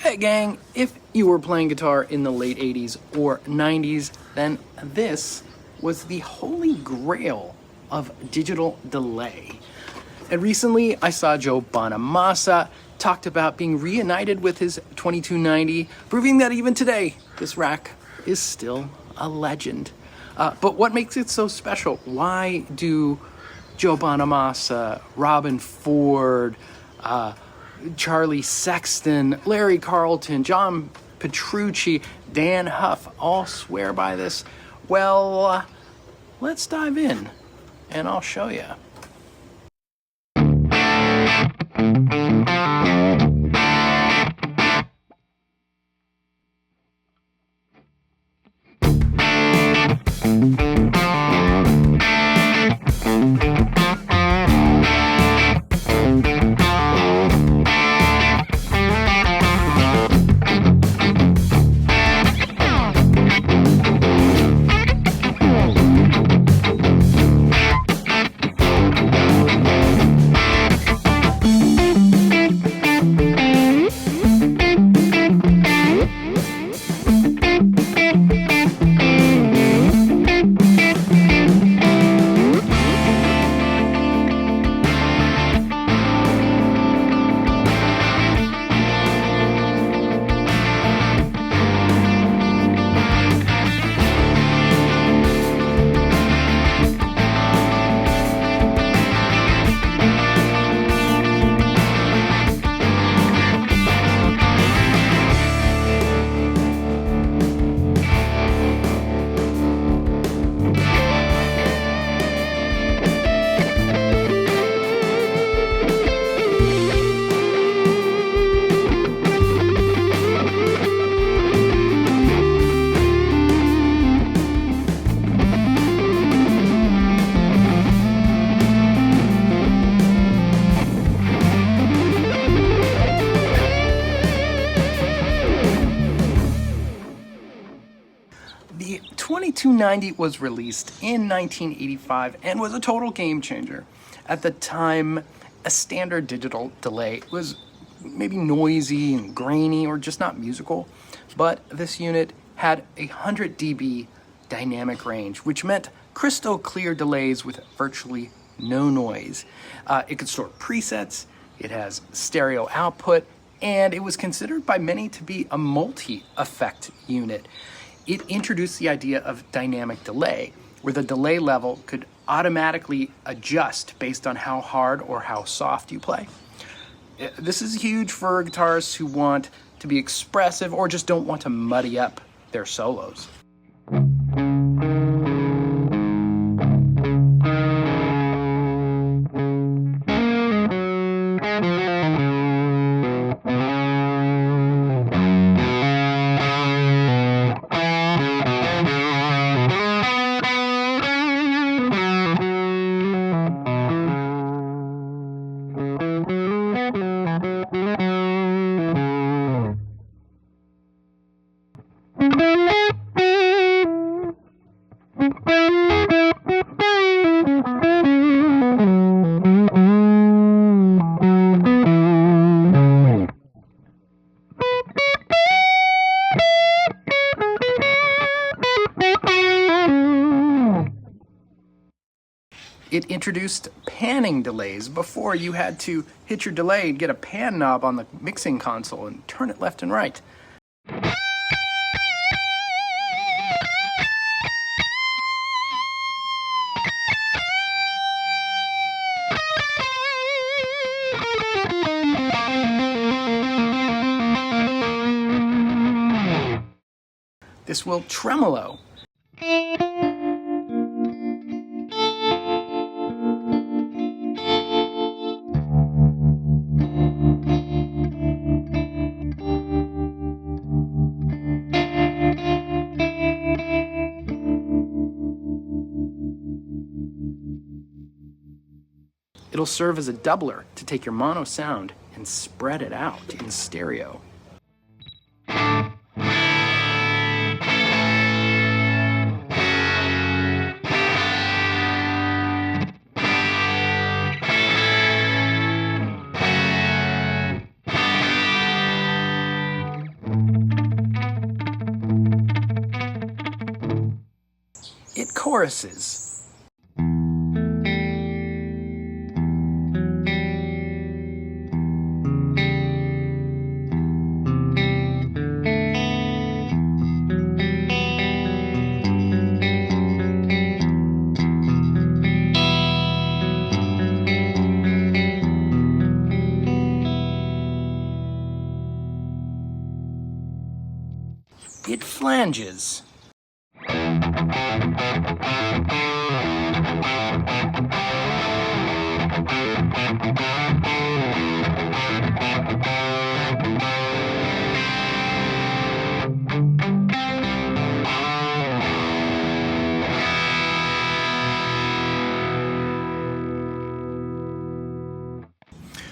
Hey gang, if you were playing guitar in the late 80s or 90s, then this was the holy grail of digital delay. And recently I saw Joe Bonamassa talked about being reunited with his 2290, proving that even today, this rack is still a legend. But what makes it so special? Why do Joe Bonamassa, Robben Ford, Charlie Sexton, Larry Carlton, John Petrucci, Dann Huff all swear by this? Well, let's dive in and I'll show you. The 2290 was released in 1985 and was a total game changer. At the time, a standard digital delay was maybe noisy and grainy or just not musical, but this unit had 100 dB dynamic range, which meant crystal clear delays with virtually no noise. It could store presets, it has stereo output, and it was considered by many to be a multi-effect unit. It introduced the idea of dynamic delay, where the delay level could automatically adjust based on how hard or how soft you play. This is huge for guitarists who want to be expressive or just don't want to muddy up their solos. It introduced panning delays. Before, you had to hit your delay and get a pan knob on the mixing console and turn it left and right. This will tremolo. It'll serve as a doubler to take your mono sound and spread it out in stereo. it choruses. It flanges.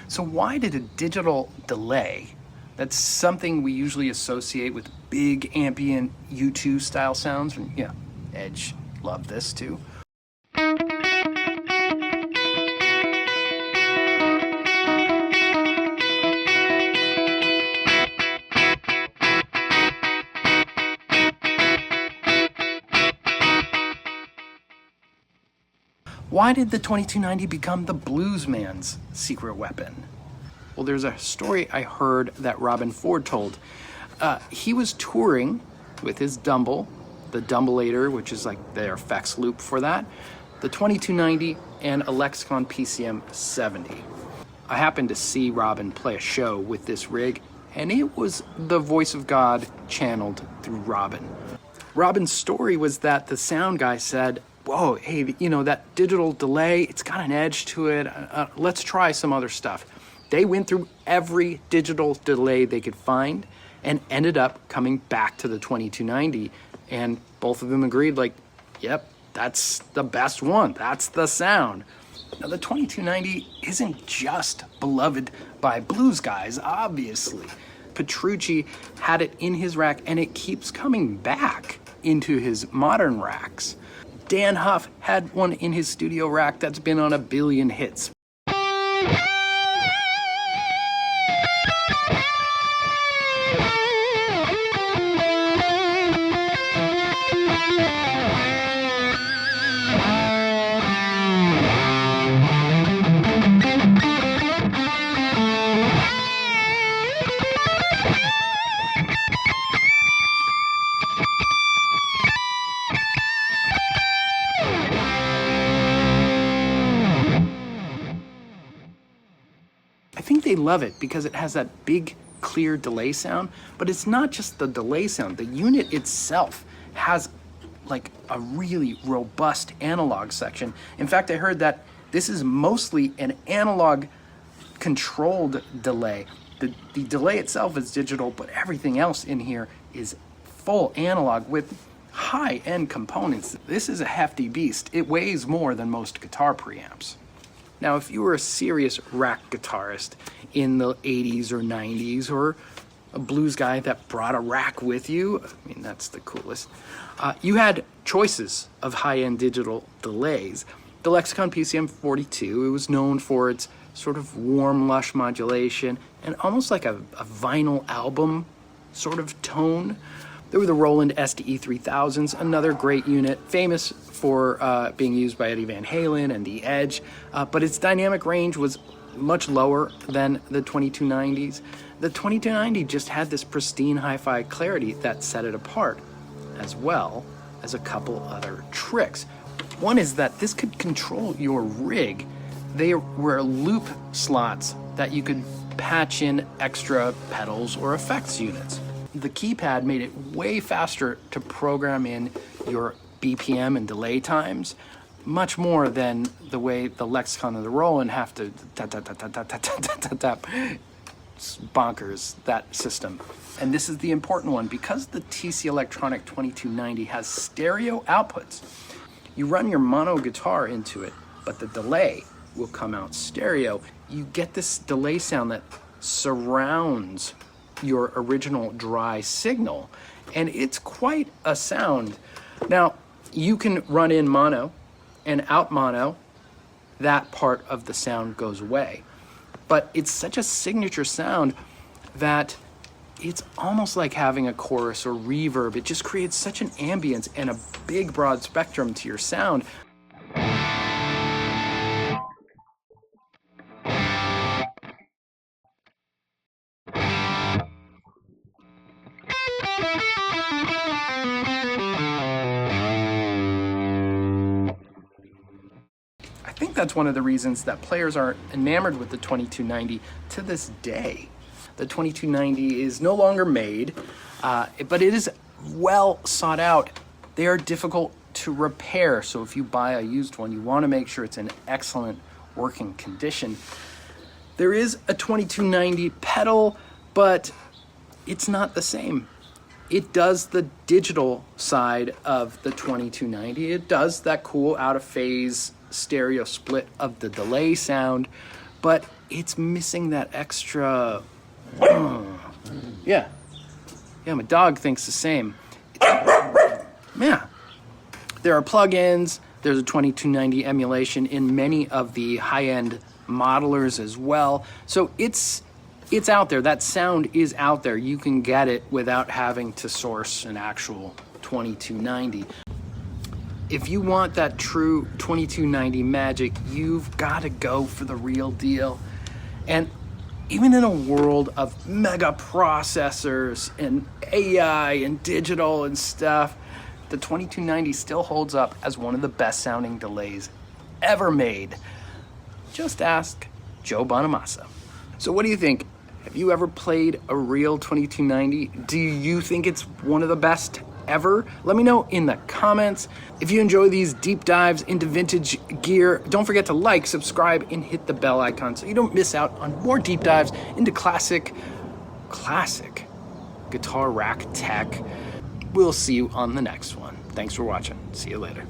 So why did a digital delay, that's something we usually associate with big ambient U2 style sounds, and yeah, Edge loved this too. Why did the 2290 become the blues man's secret weapon? Well, there's a story I heard that Robben Ford told. He was touring with his Dumble, the Dumbleator, which is like their effects loop for that, the 2290, and a Lexicon PCM 70. I happened to see Robben play a show with this rig, and it was the voice of God channeled through Robben. Robben's story was that the sound guy said, whoa, hey, you know, that digital delay, it's got an edge to it. Let's try some other stuff. They went through every digital delay they could find and ended up coming back to the 2290. And both of them agreed, like, yep, that's the best one. That's the sound. Now, the 2290 isn't just beloved by blues guys, obviously. Petrucci had it in his rack, and it keeps coming back into his modern racks. Dann Huff had one in his studio rack that's been on 1 billion hits. I think they love it because it has that big, clear delay sound, but it's not just the delay sound. The unit itself has like a really robust analog section. In fact, I heard that this is mostly an analog controlled delay. The delay itself is digital, but everything else in here is full analog with high-end components. This is a hefty beast. It weighs more than most guitar preamps. Now, if you were a serious rack guitarist in the 80s or 90s, or a blues guy that brought a rack with you, I mean, that's the coolest, you had choices of high-end digital delays. The Lexicon PCM 42, it was known for its sort of warm, lush modulation and almost like a vinyl album sort of tone. There were the Roland SDE 3000s, another great unit, famous for being used by Eddie Van Halen and the Edge, but its dynamic range was much lower than the 2290s. The 2290 just had this pristine hi-fi clarity that set it apart, as well as a couple other tricks. One is that this could control your rig. They were loop slots that you could patch in extra pedals or effects units. The keypad made it way faster to program in your BPM and delay times, much more than the way the Lexicon and the Roland have to tap, tap, tap, tap, tap, tap, tap, tap, tap. It's bonkers, that system. And this is the important one, because the TC Electronic 2290 has stereo outputs. You run your mono guitar into it, but the delay will come out stereo. You get this delay sound that surrounds your original dry signal, and it's quite a sound. Now, you can run in mono and out mono, that part of the sound goes away. But it's such a signature sound that it's almost like having a chorus or reverb. It just creates such an ambience and a big broad spectrum to your sound. I think that's one of the reasons that players are enamored with the 2290 to this day. The 2290 is no longer made, but it is well sought out. They are difficult to repair, so if you buy a used one, you want to make sure it's in excellent working condition. There is a 2290 pedal, but it's not the same. It does the digital side of the 2290. It does that cool out of phase stereo split of the delay sound, but it's missing that extra. Yeah, my dog thinks the same. Yeah, there are plugins. There's a 2290 emulation in many of the high-end modelers as well. So it's out there. That sound is out there. You can get it without having to source an actual 2290. If you want that true 2290 magic, you've got to go for the real deal. And even in a world of mega processors and AI and digital and stuff, the 2290 still holds up as one of the best sounding delays ever made. Just ask Joe Bonamassa. So what do you think? Have you ever played a real 2290? Do you think it's one of the best ever? Let me know in the comments. If you enjoy these deep dives into vintage gear, don't forget to like, subscribe, and hit the bell icon so you don't miss out on more deep dives into classic guitar rack tech. We'll see you on the next one. Thanks for watching. See you later.